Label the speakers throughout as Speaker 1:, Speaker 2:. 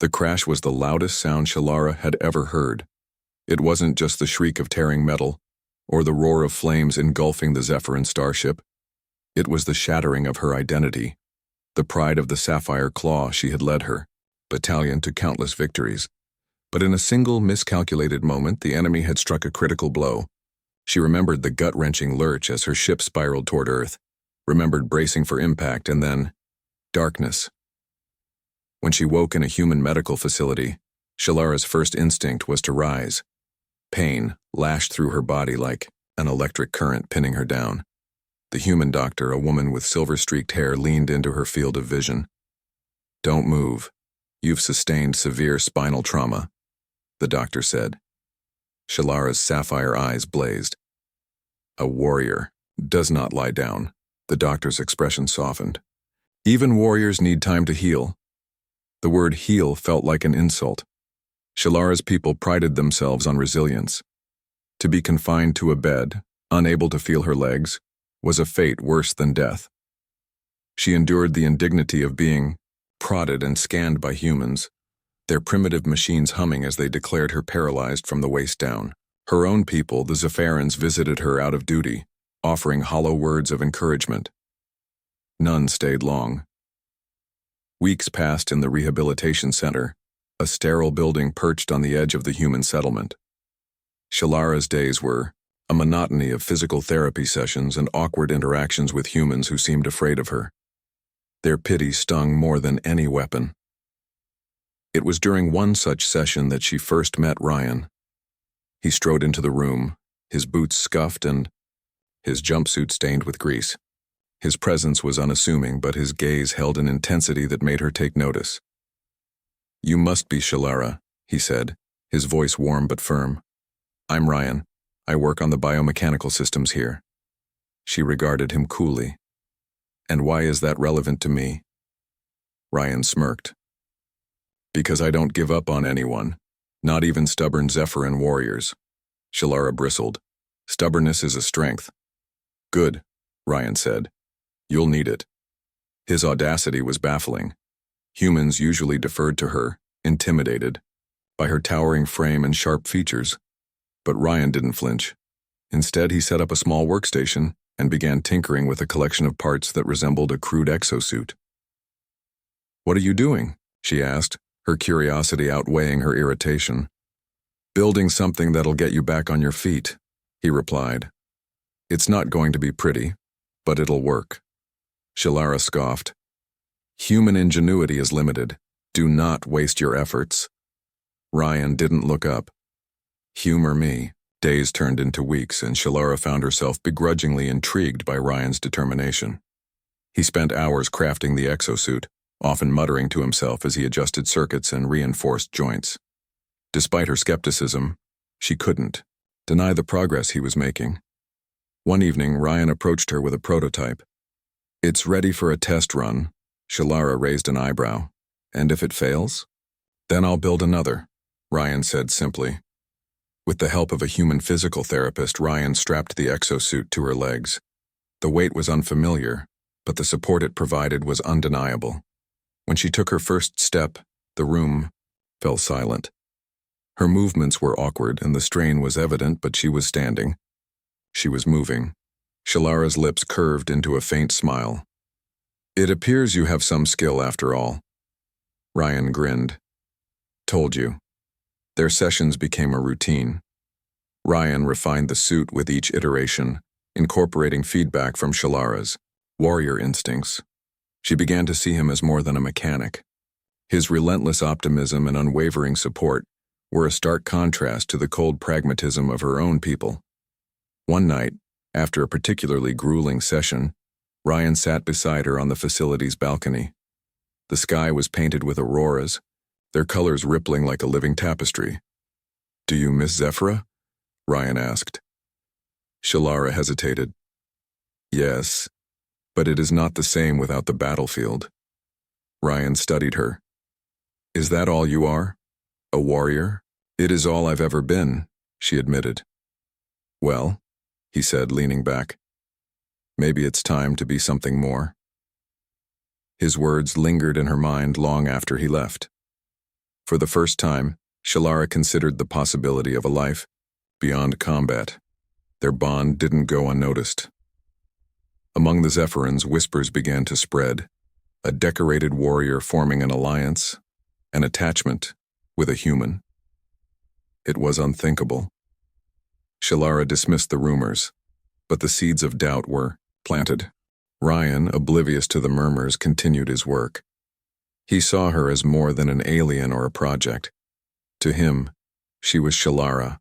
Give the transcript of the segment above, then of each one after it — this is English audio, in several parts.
Speaker 1: The crash was the loudest sound Shilara had ever heard. It wasn't just the shriek of tearing metal, or the roar of flames engulfing the Zephyrin starship. It was the shattering of her identity, the pride of the sapphire claw she had led her battalion to countless victories. But in a single miscalculated moment, the enemy had struck a critical blow. She remembered the gut-wrenching lurch as her ship spiraled toward Earth, remembered bracing for impact, and then darkness. When she woke in a human medical facility, Shilara's first instinct was to rise. Pain lashed through her body like an electric current pinning her down. The human doctor, a woman with silver-streaked hair, leaned into her field of vision. "Don't move. You've sustained severe spinal trauma," the doctor said. Shilara's sapphire eyes blazed. "A warrior does not lie down." The doctor's expression softened. "Even warriors need time to heal." The word heal felt like an insult. Shilara's people prided themselves on resilience. To be confined to a bed, unable to feel her legs, was a fate worse than death. She endured the indignity of being prodded and scanned by humans, their primitive machines humming as they declared her paralyzed from the waist down. Her own people, the Zephyrins, visited her out of duty, offering hollow words of encouragement. None stayed long. Weeks passed in the rehabilitation center, a sterile building perched on the edge of the human settlement. Shilara's days were a monotony of physical therapy sessions and awkward interactions with humans who seemed afraid of her. Their pity stung more than any weapon. It was during one such session that she first met Ryon. He strode into the room, his boots scuffed and his jumpsuit stained with grease. His presence was unassuming, but his gaze held an intensity that made her take notice. "You must be Shilara," he said, his voice warm but firm. "I'm Ryon. I work on the biomechanical systems here." She regarded him coolly. "And why is that relevant to me?" Ryon smirked. "Because I don't give up on anyone, not even stubborn Zephyrin warriors." Shilara bristled. "Stubbornness is a strength." "Good," Ryon said. "You'll need it." His audacity was baffling. Humans usually deferred to her, intimidated, by her towering frame and sharp features. But Ryon didn't flinch. Instead, he set up a small workstation and began tinkering with a collection of parts that resembled a crude exosuit. "What are you doing?" she asked, her curiosity outweighing her irritation. "Building something that'll get you back on your feet," he replied. "It's not going to be pretty, but it'll work." Shilara scoffed. "Human ingenuity is limited. Do not waste your efforts." Ryon didn't look up. Humor me. Days turned into weeks, and Shilara found herself begrudgingly intrigued by Ryon's determination. He spent hours crafting the exosuit, often muttering to himself as he adjusted circuits and reinforced joints. Despite her skepticism, she couldn't deny the progress he was making. One evening, Ryon approached her with a prototype. "It's ready for a test run." Shilara raised an eyebrow. "And if it fails? Then I'll build another," Ryon said simply. With the help of a human physical therapist, Ryon strapped the exosuit to her legs. The weight was unfamiliar, but the support it provided was undeniable. When she took her first step, the room fell silent. Her movements were awkward and the strain was evident, but she was standing. She was moving. Shilara's lips curved into a faint smile. "It appears you have some skill after all." Ryon grinned. "Told you." Their sessions became a routine. Ryon refined the suit with each iteration, incorporating feedback from Shilara's warrior instincts. She began to see him as more than a mechanic. His relentless optimism and unwavering support were a stark contrast to the cold pragmatism of her own people. One night, after a particularly grueling session, Ryon sat beside her on the facility's balcony. The sky was painted with auroras, their colors rippling like a living tapestry. "Do you miss Zephyra?" Ryon asked. Shilara hesitated. "Yes, but it is not the same without the battlefield." Ryon studied her. "Is that all you are? A warrior?" "It is all I've ever been," she admitted. "Well," he said, leaning back, "maybe it's time to be something more." His words lingered in her mind long after he left. For the first time, Shilara considered the possibility of a life beyond combat. Their bond didn't go unnoticed. Among the Zephyrins, whispers began to spread. A decorated warrior forming an alliance, an attachment with a human. It was unthinkable. Shilara dismissed the rumors, but the seeds of doubt were planted. Ryon, oblivious to the murmurs, continued his work. He saw her as more than an alien or a project. To him, she was Shilara,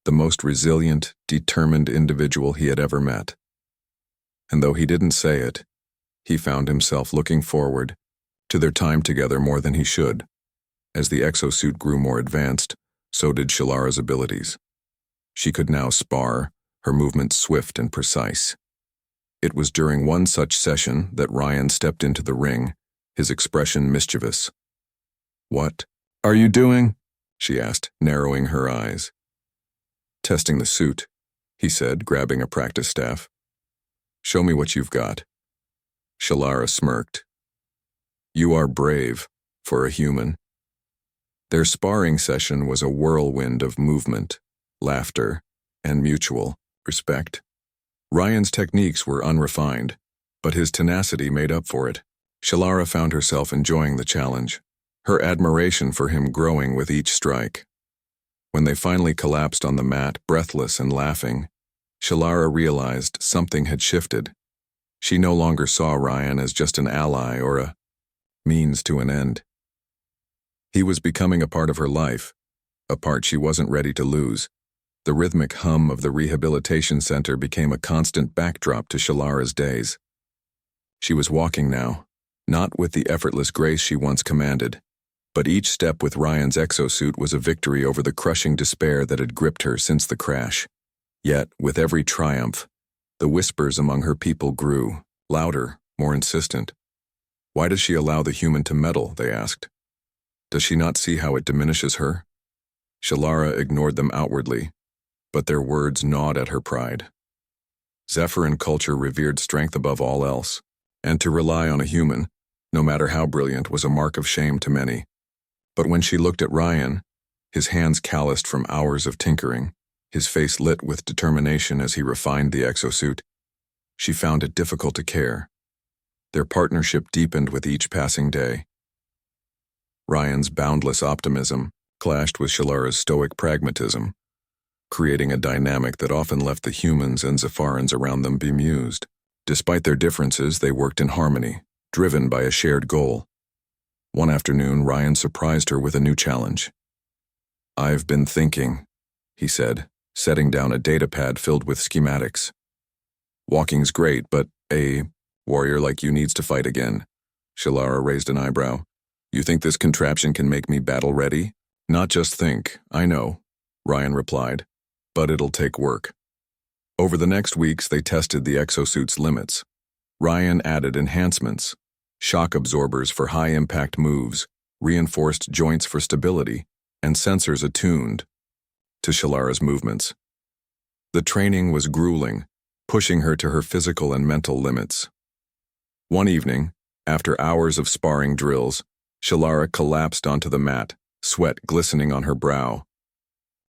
Speaker 1: the most resilient, determined individual he had ever met. And though he didn't say it, he found himself looking forward to their time together more than he should. As the exosuit grew more advanced, so did Shilara's abilities. She could now spar, her movements swift and precise. It was during one such session that Ryon stepped into the ring, his expression mischievous. "What are you doing?" she asked, narrowing her eyes. "Testing the suit," he said, grabbing a practice staff. "Show me what you've got." Shilara smirked. "You are brave for a human." Their sparring session was a whirlwind of movement, laughter, and mutual respect. Ryon's techniques were unrefined, but his tenacity made up for it. Shilara found herself enjoying the challenge, her admiration for him growing with each strike. When they finally collapsed on the mat, breathless and laughing, Shilara realized something had shifted. She no longer saw Ryon as just an ally or a means to an end. He was becoming a part of her life, a part she wasn't ready to lose. The rhythmic hum of the rehabilitation center became a constant backdrop to Shilara's days. She was walking now, not with the effortless grace she once commanded, but each step with Ryon's exosuit was a victory over the crushing despair that had gripped her since the crash. Yet, with every triumph, the whispers among her people grew, louder, more insistent. Why does she allow the human to meddle, they asked. Does she not see how it diminishes her? Shilara ignored them outwardly, but their words gnawed at her pride. Zephyrin culture revered strength above all else, and to rely on a human, no matter how brilliant, was a mark of shame to many. But when she looked at Ryon, his hands calloused from hours of tinkering, his face lit with determination as he refined the exosuit, she found it difficult to care. Their partnership deepened with each passing day. Ryon's boundless optimism clashed with Shilara's stoic pragmatism, creating a dynamic that often left the humans and Zephyrins around them bemused. Despite their differences, they worked in harmony, driven by a shared goal. One afternoon, Ryon surprised her with a new challenge. "I've been thinking," he said, setting down a datapad filled with schematics. "Walking's great, but a warrior like you needs to fight again." Shilara raised an eyebrow. "You think this contraption can make me battle-ready?" "Not just think, I know," Ryon replied, "but it'll take work." Over the next weeks, they tested the exosuit's limits. Ryon added enhancements, shock absorbers for high-impact moves, reinforced joints for stability, and sensors attuned to Shilara's movements. The training was grueling, pushing her to her physical and mental limits. One evening, after hours of sparring drills, Shilara collapsed onto the mat, sweat glistening on her brow.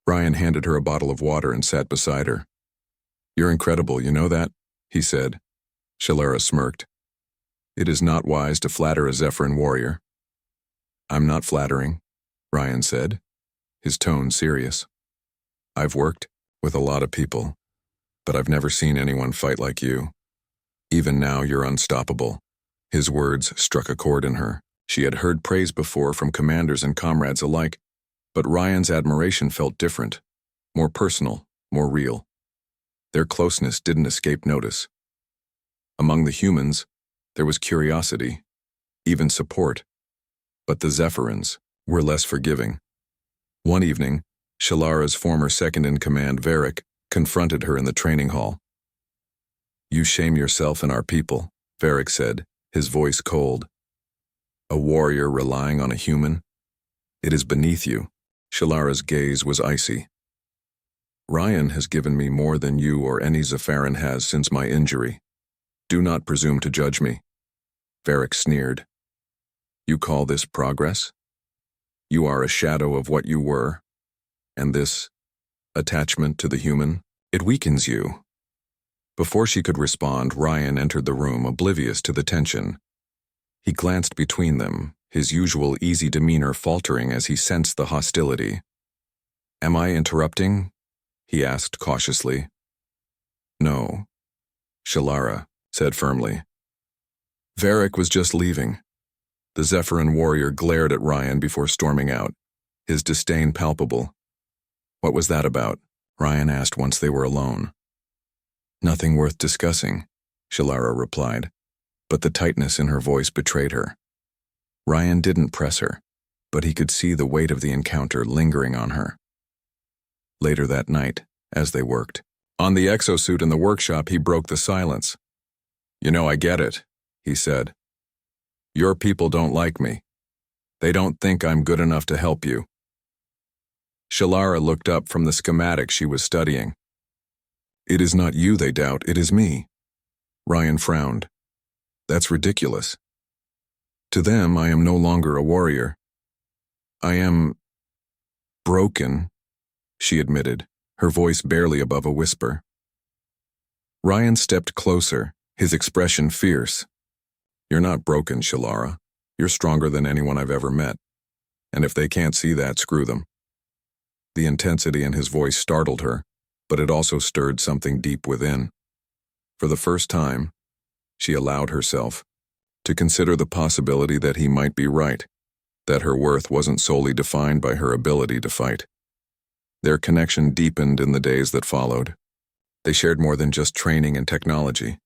Speaker 1: Ryon handed her a bottle of water and sat beside her. "You're incredible, you know that?" he said. Shilara smirked. "It is not wise to flatter a Zephyrin warrior." "I'm not flattering," Ryon said, his tone serious. "I've worked with a lot of people, but I've never seen anyone fight like you. Even now, you're unstoppable." His words struck a chord in her. She had heard praise before from commanders and comrades alike, but Ryon's admiration felt different, more personal, more real. Their closeness didn't escape notice. Among the humans, there was curiosity, even support, but the Zephyrins were less forgiving. One evening, Shilara's former second-in-command, Varric, confronted her in the training hall. "You shame yourself and our people," Varric said, his voice cold. "A warrior relying on a human? It is beneath you." Shilara's gaze was icy. "Ryon has given me more than you or any Zephyrin has since my injury. Do not presume to judge me." Varric sneered. "You call this progress?" You are a shadow of what you were, and this attachment to the human, it weakens you. Before she could respond, Ryon entered the room, oblivious to the tension. He glanced between them, his usual easy demeanor faltering as he sensed the hostility. "Am I interrupting?" he asked cautiously. "No," Shilara said firmly. Varric was just leaving. The Zephyrin warrior glared at Ryon before storming out, his disdain palpable. "What was that about?" Ryon asked once they were alone. "Nothing worth discussing," Shilara replied, but the tightness in her voice betrayed her. Ryon didn't press her, but he could see the weight of the encounter lingering on her. Later that night, as they worked on the exosuit in the workshop, he broke the silence. "You know, I get it," he said. "Your people don't like me. They don't think I'm good enough to help you." Shilara looked up from the schematic she was studying. "It is not you they doubt, it is me." Ryon frowned. "That's ridiculous. To them, I am no longer a warrior. I am broken," she admitted, her voice barely above a whisper. Ryon stepped closer, his expression fierce. "You're not broken, Shilara. You're stronger than anyone I've ever met. And if they can't see that, screw them." The intensity in his voice startled her, but it also stirred something deep within. For the first time, she allowed herself to consider the possibility that he might be right, that her worth wasn't solely defined by her ability to fight. Their connection deepened in the days that followed. They shared more than just training and technology.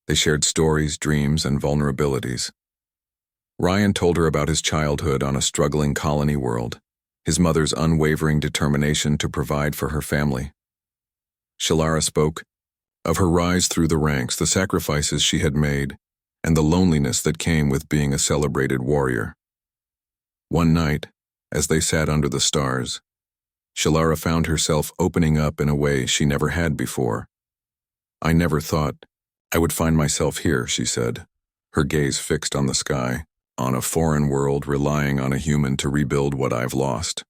Speaker 1: They shared stories, dreams, and vulnerabilities. Ryon told her about his childhood on a struggling colony world, his mother's unwavering determination to provide for her family. Shilara spoke of her rise through the ranks, the sacrifices she had made, and the loneliness that came with being a celebrated warrior. One night, as they sat under the stars, Shilara found herself opening up in a way she never had before. "I never thought I would find myself here," she said, her gaze fixed on the sky, "on a foreign world relying on a human to rebuild what I've lost."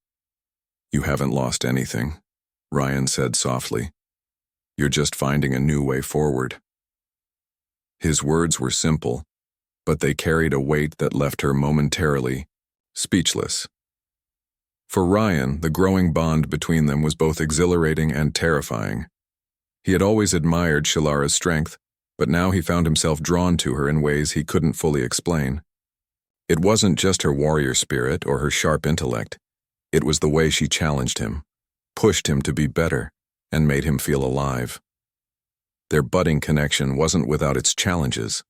Speaker 1: "You haven't lost anything," Ryon said softly. "You're just finding a new way forward." His words were simple, but they carried a weight that left her momentarily speechless. For Ryon, the growing bond between them was both exhilarating and terrifying. He had always admired Shilara's strength, but now he found himself drawn to her in ways he couldn't fully explain. It wasn't just her warrior spirit or her sharp intellect. It was the way she challenged him, pushed him to be better, and made him feel alive. Their budding connection wasn't without its challenges.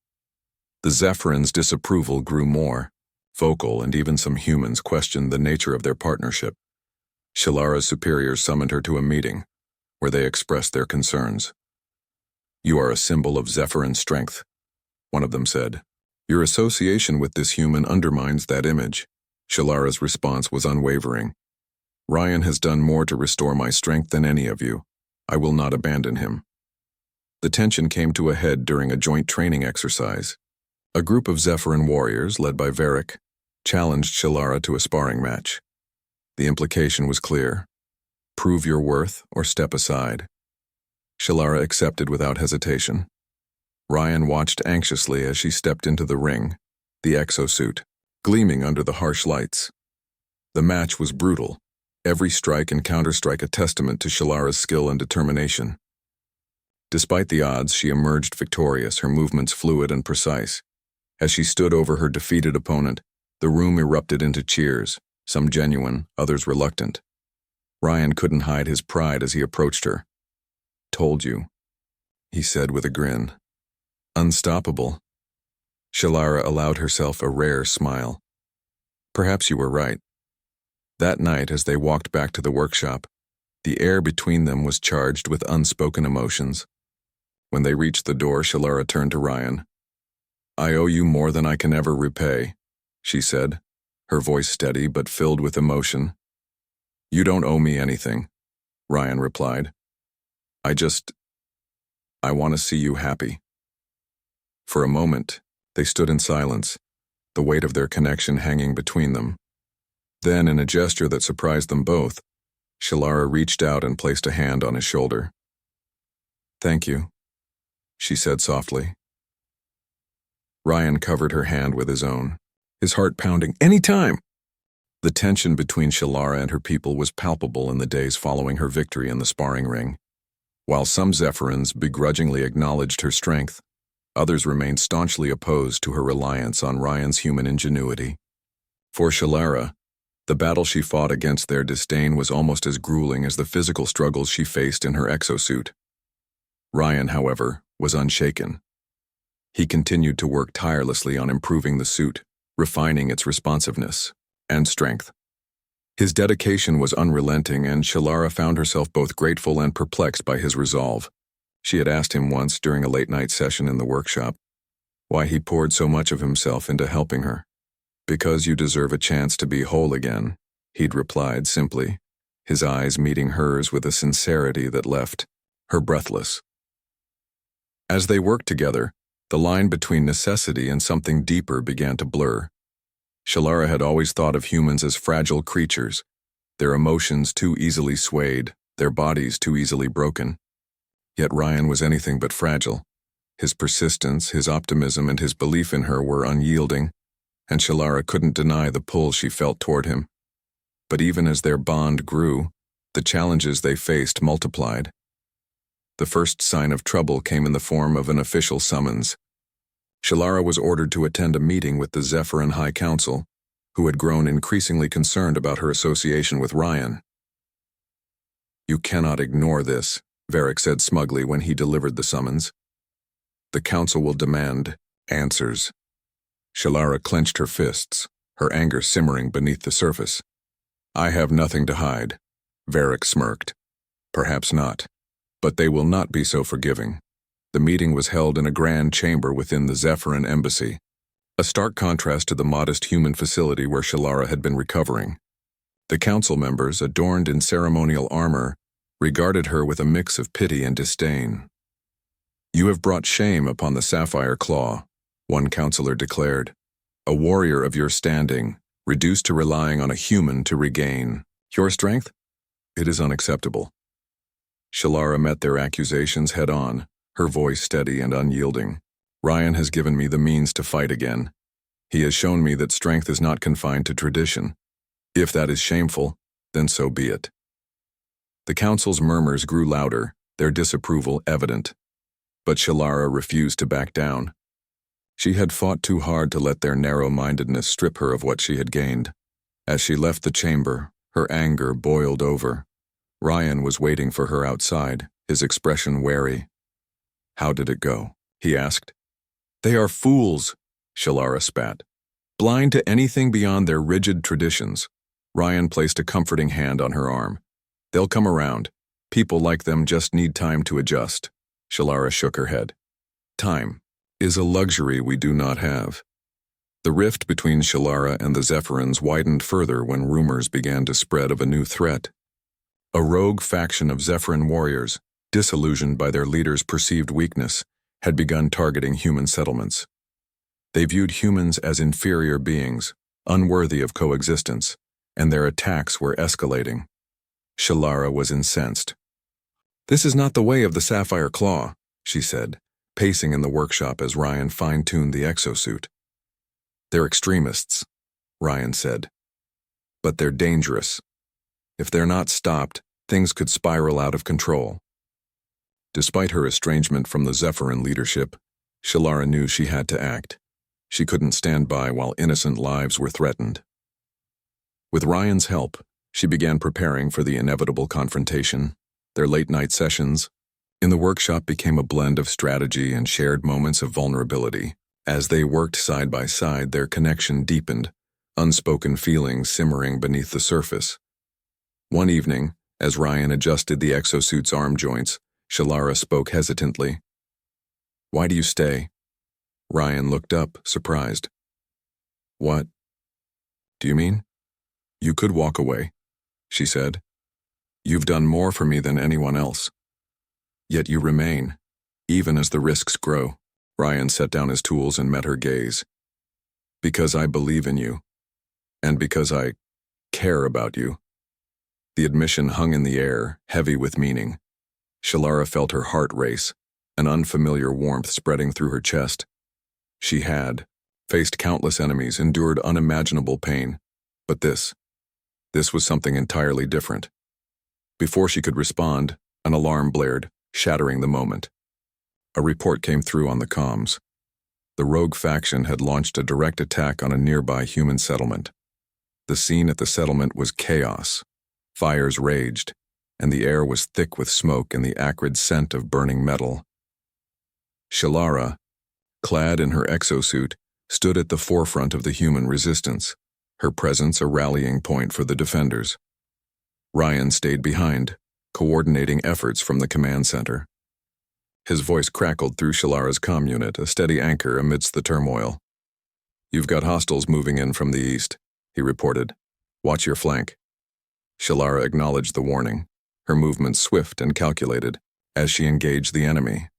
Speaker 1: The Zephyrin's disapproval grew more vocal, and even some humans questioned the nature of their partnership. Shilara's superiors summoned her to a meeting, where they expressed their concerns. "You are a symbol of Zephyrin strength," one of them said. "Your association with this human undermines that image." Shilara's response was unwavering. "Ryon has done more to restore my strength than any of you. I will not abandon him." The tension came to a head during a joint training exercise. A group of Zephyrin warriors, led by Varric, challenged Shilara to a sparring match. The implication was clear: prove your worth or step aside. Shilara accepted without hesitation. Ryon watched anxiously as she stepped into the ring, the exosuit, gleaming under the harsh lights. The match was brutal, every strike and counterstrike a testament to Shilara's skill and determination. Despite the odds, she emerged victorious, her movements fluid and precise. As she stood over her defeated opponent, the room erupted into cheers, some genuine, others reluctant. Ryon couldn't hide his pride as he approached her. "Told you," he said with a grin. "Unstoppable." Shilara allowed herself a rare smile. "Perhaps you were right." That night, as they walked back to the workshop, the air between them was charged with unspoken emotions. When they reached the door, Shilara turned to Ryon. "I owe you more than I can ever repay," she said, her voice steady but filled with emotion. "You don't owe me anything," Ryon replied. I want to see you happy." For a moment, they stood in silence, the weight of their connection hanging between them. Then, in a gesture that surprised them both, Shilara reached out and placed a hand on his shoulder. "Thank you," she said softly. Ryon covered her hand with his own, his heart pounding. "Anytime!" The tension between Shilara and her people was palpable in the days following her victory in the sparring ring. While some Zephyrins begrudgingly acknowledged her strength, others remained staunchly opposed to her reliance on Ryon's human ingenuity. For Shilara, the battle she fought against their disdain was almost as grueling as the physical struggles she faced in her exosuit. Ryon, however, was unshaken. He continued to work tirelessly on improving the suit, refining its responsiveness and strength. His dedication was unrelenting, and Shilara found herself both grateful and perplexed by his resolve. She had asked him once during a late-night session in the workshop why he poured so much of himself into helping her. "Because you deserve a chance to be whole again," he'd replied simply, his eyes meeting hers with a sincerity that left her breathless. As they worked together, the line between necessity and something deeper began to blur. Shilara had always thought of humans as fragile creatures, their emotions too easily swayed, their bodies too easily broken. Yet Ryon was anything but fragile. His persistence, his optimism, and his belief in her were unyielding, and Shilara couldn't deny the pull she felt toward him. But even as their bond grew, the challenges they faced multiplied. The first sign of trouble came in the form of an official summons. Shilara was ordered to attend a meeting with the Zephyrin High Council, who had grown increasingly concerned about her association with Ryon. "You cannot ignore this," Varric said smugly when he delivered the summons. "The council will demand answers." Shilara clenched her fists, her anger simmering beneath the surface. "I have nothing to hide," Varric smirked. "Perhaps not, but they will not be so forgiving." The meeting was held in a grand chamber within the Zephyrin embassy, a stark contrast to the modest human facility where Shilara had been recovering. The council members, adorned in ceremonial armor, regarded her with a mix of pity and disdain. "You have brought shame upon the Sapphire Claw," one counselor declared. "A warrior of your standing, reduced to relying on a human to regain your strength? It is unacceptable." Shilara met their accusations head-on, her voice steady and unyielding. "Ryon has given me the means to fight again. He has shown me that strength is not confined to tradition. If that is shameful, then so be it." The council's murmurs grew louder, their disapproval evident. But Shilara refused to back down. She had fought too hard to let their narrow-mindedness strip her of what she had gained. As she left the chamber, her anger boiled over. Ryon was waiting for her outside, his expression wary. "How did it go?" he asked. "They are fools," Shilara spat. "Blind to anything beyond their rigid traditions." Ryon placed a comforting hand on her arm. "They'll come around. People like them just need time to adjust." Shilara shook her head. "Time is a luxury we do not have." The rift between Shilara and the Zephyrins widened further when rumors began to spread of a new threat. A rogue faction of Zephyrin warriors, disillusioned by their leader's perceived weakness, had begun targeting human settlements. They viewed humans as inferior beings, unworthy of coexistence, and their attacks were escalating. Shilara was incensed. "This is not the way of the Sapphire Claw," she said, pacing in the workshop as Ryon fine-tuned the exosuit. "They're extremists," Ryon said. "But they're dangerous. If they're not stopped, things could spiral out of control." Despite her estrangement from the Zephyrin leadership, Shilara knew she had to act. She couldn't stand by while innocent lives were threatened. With Ryon's help, she began preparing for the inevitable confrontation. Their late-night sessions in the workshop became a blend of strategy and shared moments of vulnerability. As they worked side by side, their connection deepened, unspoken feelings simmering beneath the surface. One evening, as Ryon adjusted the exosuit's arm joints, Shilara spoke hesitantly. "Why do you stay?" Ryon looked up, surprised. "What do you mean?" "You could walk away," she said. "You've done more for me than anyone else. Yet you remain, even as the risks grow." Ryon set down his tools and met her gaze. "Because I believe in you. And because I care about you." The admission hung in the air, heavy with meaning. Shilara felt her heart race, an unfamiliar warmth spreading through her chest. She had faced countless enemies, endured unimaginable pain, but this was something entirely different. Before she could respond, an alarm blared, shattering the moment. A report came through on the comms. The rogue faction had launched a direct attack on a nearby human settlement. The scene at the settlement was chaos. Fires raged, and the air was thick with smoke and the acrid scent of burning metal. Shilara, clad in her exosuit, stood at the forefront of the human resistance, her presence a rallying point for the defenders. Ryon stayed behind, coordinating efforts from the command center. His voice crackled through Shilara's comm unit, a steady anchor amidst the turmoil. "You've got hostiles moving in from the east," he reported. "Watch your flank." Shilara acknowledged the warning, her movements swift and calculated, as she engaged the enemy.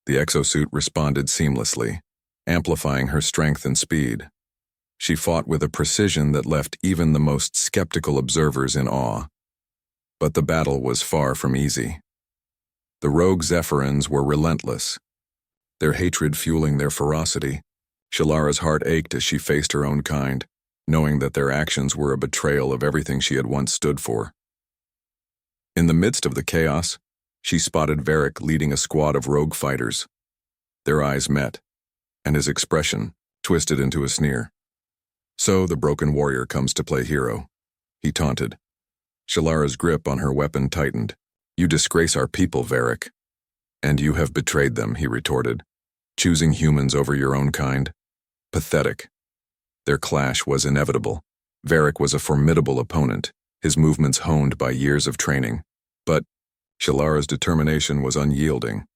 Speaker 1: The exosuit responded seamlessly, amplifying her strength and speed. She fought with a precision that left even the most skeptical observers in awe. But the battle was far from easy. The rogue Zephyrins were relentless, their hatred fueling their ferocity. Shilara's heart ached as she faced her own kind, knowing that their actions were a betrayal of everything she had once stood for. In the midst of the chaos, she spotted Varric leading a squad of rogue fighters. Their eyes met, and his expression twisted into a sneer. "So the broken warrior comes to play hero," he taunted. Shilara's grip on her weapon tightened. "You disgrace our people, Varric." "And you have betrayed them," he retorted, "choosing humans over your own kind. Pathetic." Their clash was inevitable. Varric was a formidable opponent, his movements honed by years of training. But Shilara's determination was unyielding.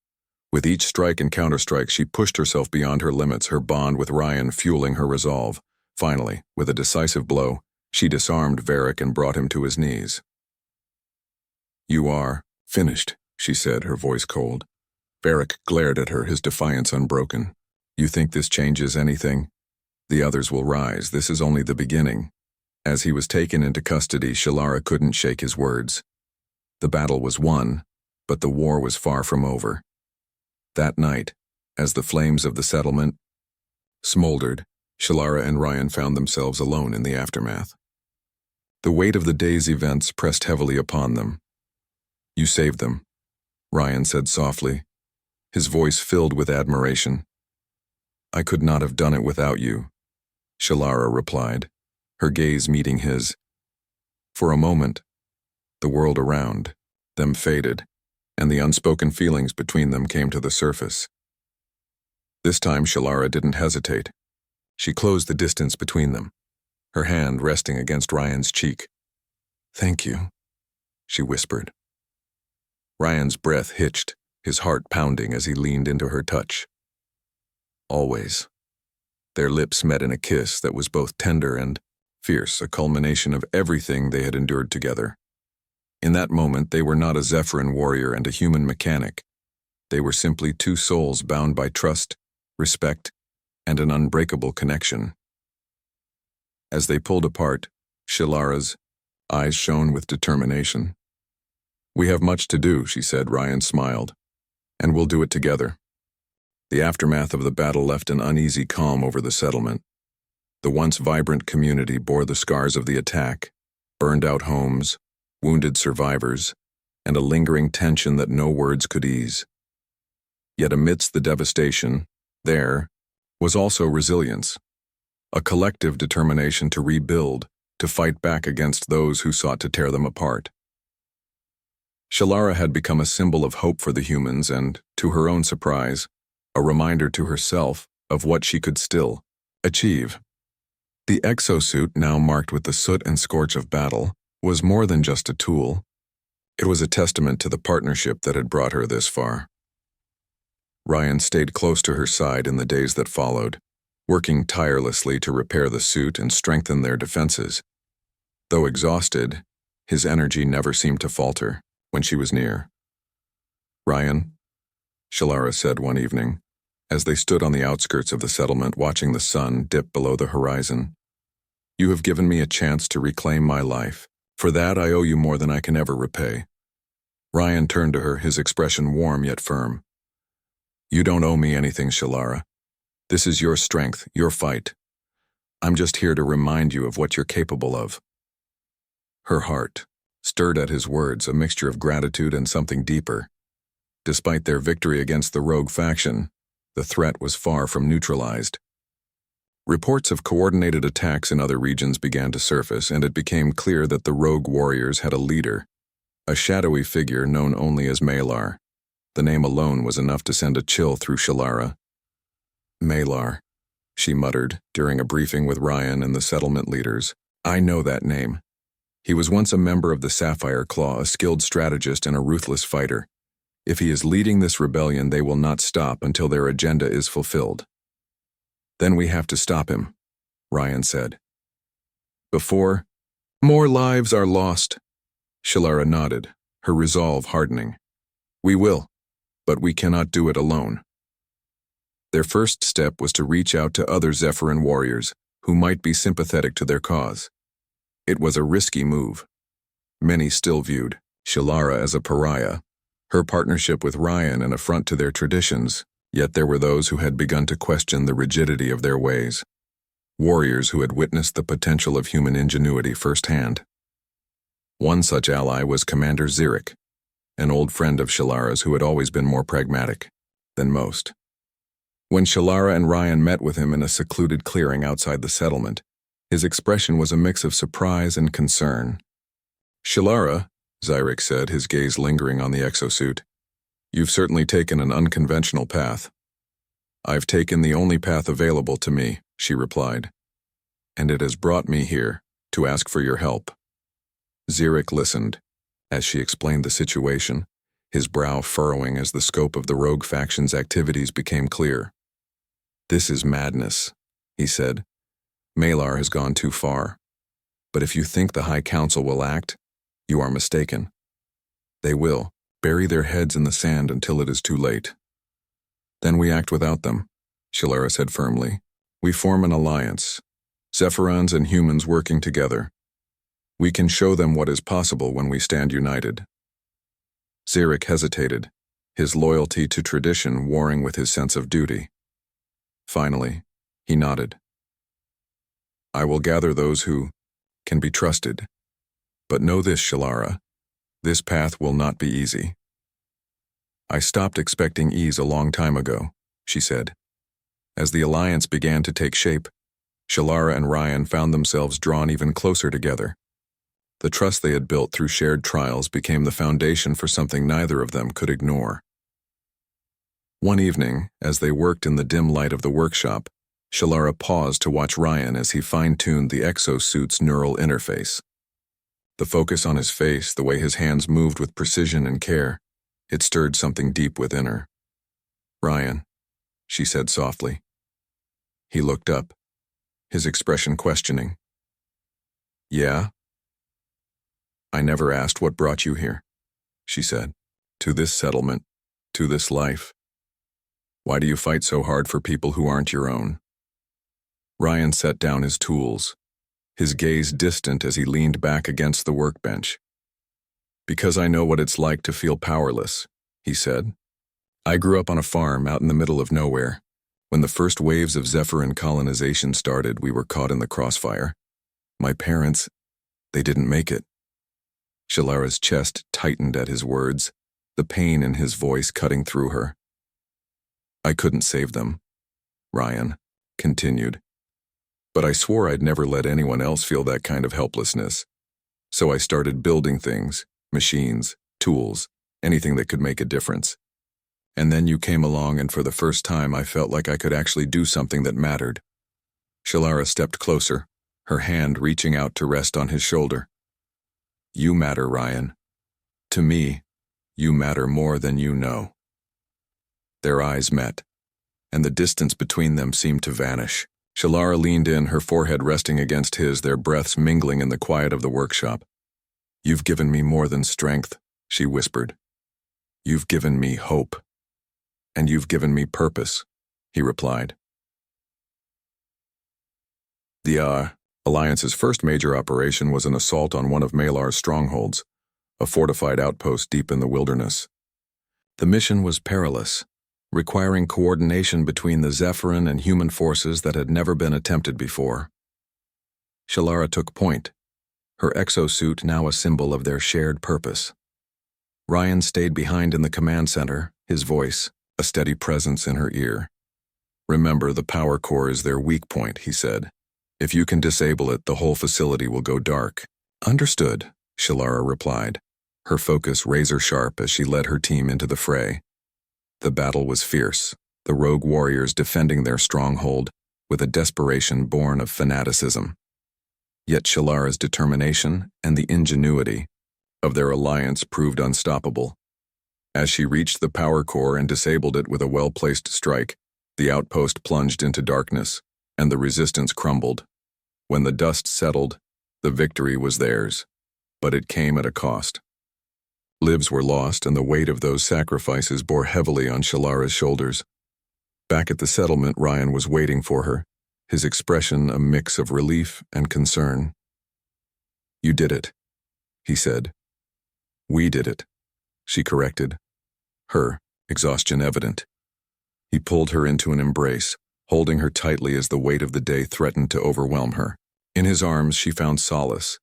Speaker 1: With each strike and counterstrike, she pushed herself beyond her limits, her bond with Ryon fueling her resolve. Finally, with a decisive blow, she disarmed Varric and brought him to his knees. "You are finished," she said, her voice cold. Varric glared at her, his defiance unbroken. "You think this changes anything? The others will rise. This is only the beginning." As he was taken into custody, Shilara couldn't shake his words. The battle was won, but the war was far from over. That night, as the flames of the settlement smoldered, Shilara and Ryon found themselves alone in the aftermath. The weight of the day's events pressed heavily upon them. "You saved them," Ryon said softly, his voice filled with admiration. "I could not have done it without you," Shilara replied, her gaze meeting his. For a moment, the world around them faded, and the unspoken feelings between them came to the surface. This time Shilara didn't hesitate. She closed the distance between them, her hand resting against Ryon's cheek. "Thank you," she whispered. Ryon's breath hitched, his heart pounding as he leaned into her touch. "Always." Their lips met in a kiss that was both tender and fierce, a culmination of everything they had endured together. In that moment, they were not a Zephyrin warrior and a human mechanic. They were simply two souls bound by trust, respect, and an unbreakable connection. As they pulled apart, Shilara's eyes shone with determination. "We have much to do," she said. Ryon smiled. "And we'll do it together." The aftermath of the battle left an uneasy calm over the settlement. The once vibrant community bore the scars of the attack, burned-out homes, wounded survivors, and a lingering tension that no words could ease. Yet amidst the devastation, there was also resilience, a collective determination to rebuild, to fight back against those who sought to tear them apart. Shilara had become a symbol of hope for the humans and, to her own surprise, a reminder to herself of what she could still achieve. The exosuit, now marked with the soot and scorch of battle, was more than just a tool. It was a testament to the partnership that had brought her this far. Ryon stayed close to her side in the days that followed, working tirelessly to repair the suit and strengthen their defenses. Though exhausted, his energy never seemed to falter when she was near. "Ryon," Shilara said one evening, as they stood on the outskirts of the settlement watching the sun dip below the horizon, You have given me a chance to reclaim my life. For that, I owe you more than I can ever repay." Ryon turned to her, his expression warm yet firm. "You don't owe me anything, Shilara. This is your strength, your fight. I'm just here to remind you of what you're capable of." Her heart, stirred at his words, a mixture of gratitude and something deeper. Despite their victory against the rogue faction, the threat was far from neutralized. Reports of coordinated attacks in other regions began to surface, and it became clear that the rogue warriors had a leader, a shadowy figure known only as Malar. The name alone was enough to send a chill through Shilara. "Malar," she muttered during a briefing with Ryon and the settlement leaders. "I know that name. He was once a member of the Sapphire Claw, a skilled strategist and a ruthless fighter. If he is leading this rebellion, they will not stop until their agenda is fulfilled." "Then we have to stop him," Ryon said. "Before more lives are lost." Shilara nodded, her resolve hardening. "We will, but we cannot do it alone." Their first step was to reach out to other Zephyrin warriors who might be sympathetic to their cause. It was a risky move. Many still viewed Shilara as a pariah, her partnership with Ryon an affront to their traditions, yet there were those who had begun to question the rigidity of their ways. Warriors who had witnessed the potential of human ingenuity firsthand. One such ally was Commander Zirek, an old friend of Shilara's who had always been more pragmatic than most. When Shilara and Ryon met with him in a secluded clearing outside the settlement, his expression was a mix of surprise and concern. "Shilara," Zirek said, his gaze lingering on the exosuit, "you've certainly taken an unconventional path." "I've taken the only path available to me," she replied, "and it has brought me here to ask for your help." Zirek listened as she explained the situation, his brow furrowing as the scope of the rogue faction's activities became clear. "This is madness," he said. "Malar has gone too far. But if you think the High Council will act, you are mistaken. They will bury their heads in the sand until it is too late." "Then we act without them," Shilara said firmly. "We form an alliance, Zephyrons and humans working together. We can show them what is possible when we stand united." Zirek hesitated, his loyalty to tradition warring with his sense of duty. Finally, he nodded. "I will gather those who can be trusted. But know this, Shilara, this path will not be easy." "I stopped expecting ease a long time ago," she said. As the alliance began to take shape, Shilara and Ryon found themselves drawn even closer together. The trust they had built through shared trials became the foundation for something neither of them could ignore. One evening, as they worked in the dim light of the workshop, Shilara paused to watch Ryon as he fine-tuned the exosuit's neural interface. The focus on his face, the way his hands moved with precision and care, it stirred something deep within her. "Ryon," she said softly. He looked up, his expression questioning. "Yeah?" "I never asked what brought you here," she said. "To this settlement, to this life. Why do you fight so hard for people who aren't your own?" Ryon set down his tools, his gaze distant as he leaned back against the workbench. "Because I know what it's like to feel powerless," he said. "I grew up on a farm out in the middle of nowhere. When the first waves of Zephyrin colonization started, we were caught in the crossfire. My parents, they didn't make it." Shilara's chest tightened at his words, the pain in his voice cutting through her. "I couldn't save them," Ryon continued. "But I swore I'd never let anyone else feel that kind of helplessness. So I started building things, machines, tools, anything that could make a difference. And then you came along, and for the first time I felt like I could actually do something that mattered." Shilara stepped closer, her hand reaching out to rest on his shoulder. "You matter, Ryon. To me, you matter more than you know." Their eyes met, and the distance between them seemed to vanish. Shilara leaned in, her forehead resting against his, their breaths mingling in the quiet of the workshop. "You've given me more than strength," she whispered. "You've given me hope. And you've given me purpose," he replied. Alliance's first major operation was an assault on one of Malar's strongholds, a fortified outpost deep in the wilderness. The mission was perilous, requiring coordination between the Zephyrin and human forces that had never been attempted before. Shilara took point, her exosuit now a symbol of their shared purpose. Ryon stayed behind in the command center, his voice a steady presence in her ear. "Remember, the power core is their weak point," he said. "If you can disable it, the whole facility will go dark." "Understood," Shilara replied, her focus razor-sharp as she led her team into the fray. The battle was fierce, the rogue warriors defending their stronghold with a desperation born of fanaticism. Yet Shilara's determination and the ingenuity of their alliance proved unstoppable. As she reached the power core and disabled it with a well-placed strike, the outpost plunged into darkness, and the resistance crumbled. When the dust settled, the victory was theirs, but it came at a cost. Lives were lost, and the weight of those sacrifices bore heavily on Shilara's shoulders. Back at the settlement, Ryon was waiting for her, his expression a mix of relief and concern. "You did it," he said. "We did it," she corrected, her exhaustion evident. He pulled her into an embrace, holding her tightly as the weight of the day threatened to overwhelm her. In his arms she found solace,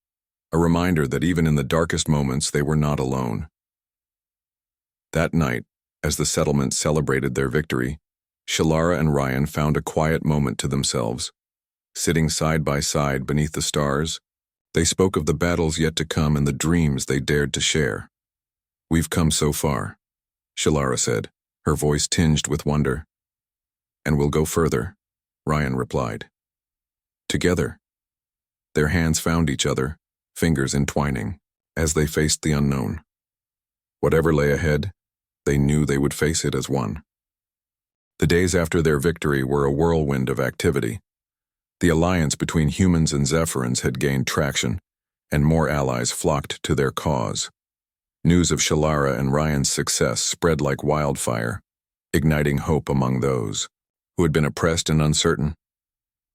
Speaker 1: a reminder that even in the darkest moments they were not alone. That night, as the settlement celebrated their victory, Shilara and Ryon found a quiet moment to themselves. Sitting side by side beneath the stars, they spoke of the battles yet to come and the dreams they dared to share. "We've come so far," Shilara said, her voice tinged with wonder. "And we'll go further," Ryon replied. Together. Their hands found each other, fingers entwining, as they faced the unknown. Whatever lay ahead, they knew they would face it as one. The days after their victory were a whirlwind of activity. The alliance between humans and Zephyrins had gained traction, and more allies flocked to their cause. News of Shilara and Ryon's success spread like wildfire, igniting hope among those who had been oppressed and uncertain.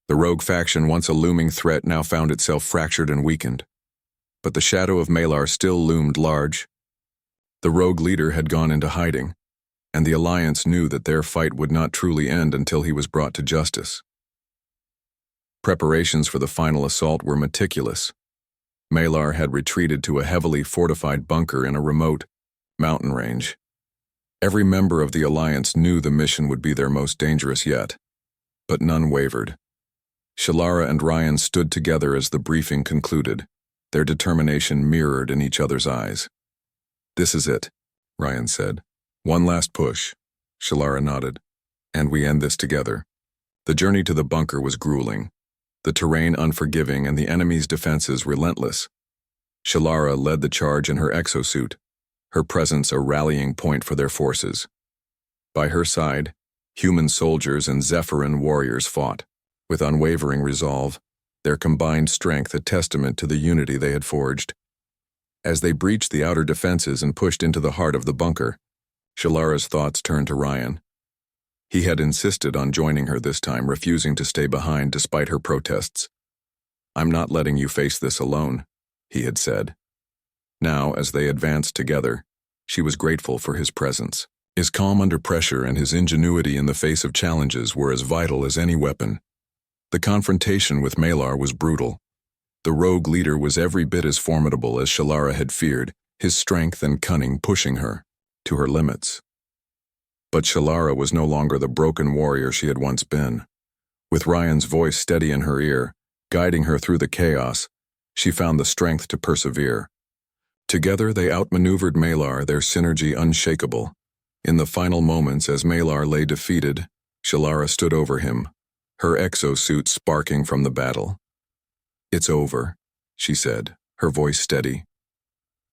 Speaker 1: The rogue faction, once a looming threat, now found itself fractured and weakened. But the shadow of Malar still loomed large. The rogue leader had gone into hiding, and the alliance knew that their fight would not truly end until he was brought to justice. Preparations for the final assault were meticulous. Malar had retreated to a heavily fortified bunker in a remote mountain range. Every member of the alliance knew the mission would be their most dangerous yet, but none wavered. Shilara and Ryon stood together as the briefing concluded, their determination mirrored in each other's eyes. "This is it," Ryon said. "One last push." Shilara nodded. "And we end this together." The journey to the bunker was grueling, the terrain unforgiving and the enemy's defenses relentless. Shilara led the charge in her exosuit, her presence a rallying point for their forces. By her side, human soldiers and Zephyrin warriors fought, with unwavering resolve, their combined strength a testament to the unity they had forged. As they breached the outer defenses and pushed into the heart of the bunker, Shilara's thoughts turned to Ryon. He had insisted on joining her this time, refusing to stay behind despite her protests. "I'm not letting you face this alone," he had said. Now, as they advanced together, she was grateful for his presence. His calm under pressure and his ingenuity in the face of challenges were as vital as any weapon. The confrontation with Malar was brutal. The rogue leader was every bit as formidable as Shilara had feared, his strength and cunning pushing her to her limits. But Shilara was no longer the broken warrior she had once been. With Ryon's voice steady in her ear, guiding her through the chaos, she found the strength to persevere. Together they outmaneuvered Malar, their synergy unshakable. In the final moments, as Malar lay defeated, Shilara stood over him, her exosuit sparking from the battle. "It's over," she said, her voice steady.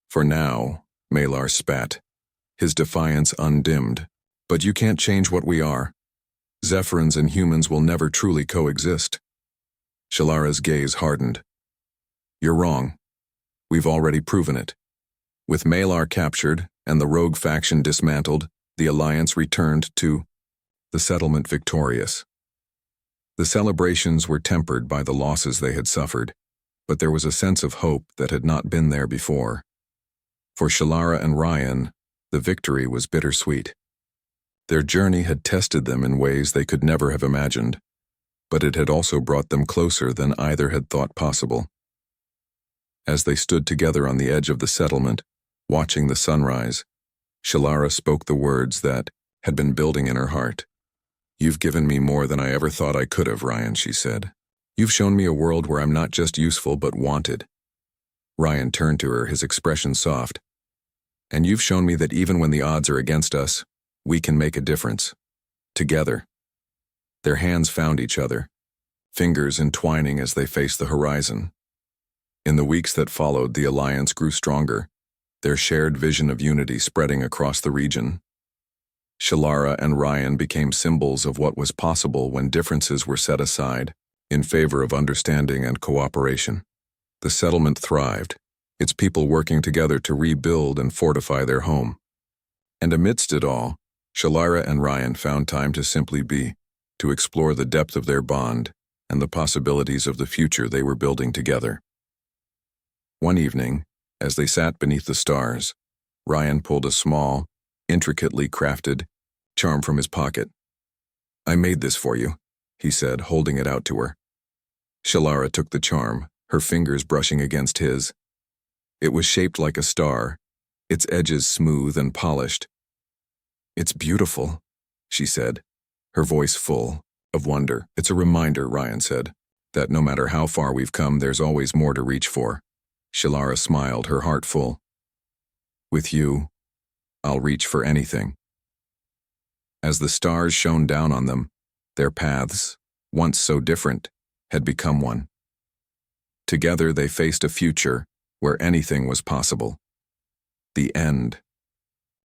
Speaker 1: "For now," Malar spat, his defiance undimmed. "But you can't change what we are. Zephyrins and humans will never truly coexist." Shilara's gaze hardened. "You're wrong. We've already proven it. With Malar captured and the rogue faction dismantled, the alliance returned to the settlement victorious." The celebrations were tempered by the losses they had suffered, but there was a sense of hope that had not been there before. For Shilara and Ryon, the victory was bittersweet. Their journey had tested them in ways they could never have imagined, but it had also brought them closer than either had thought possible. As they stood together on the edge of the settlement, watching the sunrise, Shilara spoke the words that had been building in her heart. "You've given me more than I ever thought I could have, Ryon," she said. "You've shown me a world where I'm not just useful but wanted." Ryon turned to her, his expression soft. "And you've shown me that even when the odds are against us, we can make a difference. Together." Their hands found each other, fingers entwining as they faced the horizon. In the weeks that followed, the alliance grew stronger, their shared vision of unity spreading across the region. Shilara and Ryon became symbols of what was possible when differences were set aside in favor of understanding and cooperation. The settlement thrived, its people working together to rebuild and fortify their home. And amidst it all, Shilara and Ryon found time to simply be, to explore the depth of their bond and the possibilities of the future they were building together. One evening, as they sat beneath the stars, Ryon pulled a small, intricately crafted charm from his pocket. "I made this for you," he said, holding it out to her. Shilara took the charm, her fingers brushing against his. It was shaped like a star, its edges smooth and polished. "It's beautiful," she said, her voice full of wonder. "It's a reminder," Ryon said, "that no matter how far we've come, there's always more to reach for." Shilara smiled, her heart full. "With you, I'll reach for anything." As the stars shone down on them, their paths, once so different, had become one. Together they faced a future where anything was possible. The end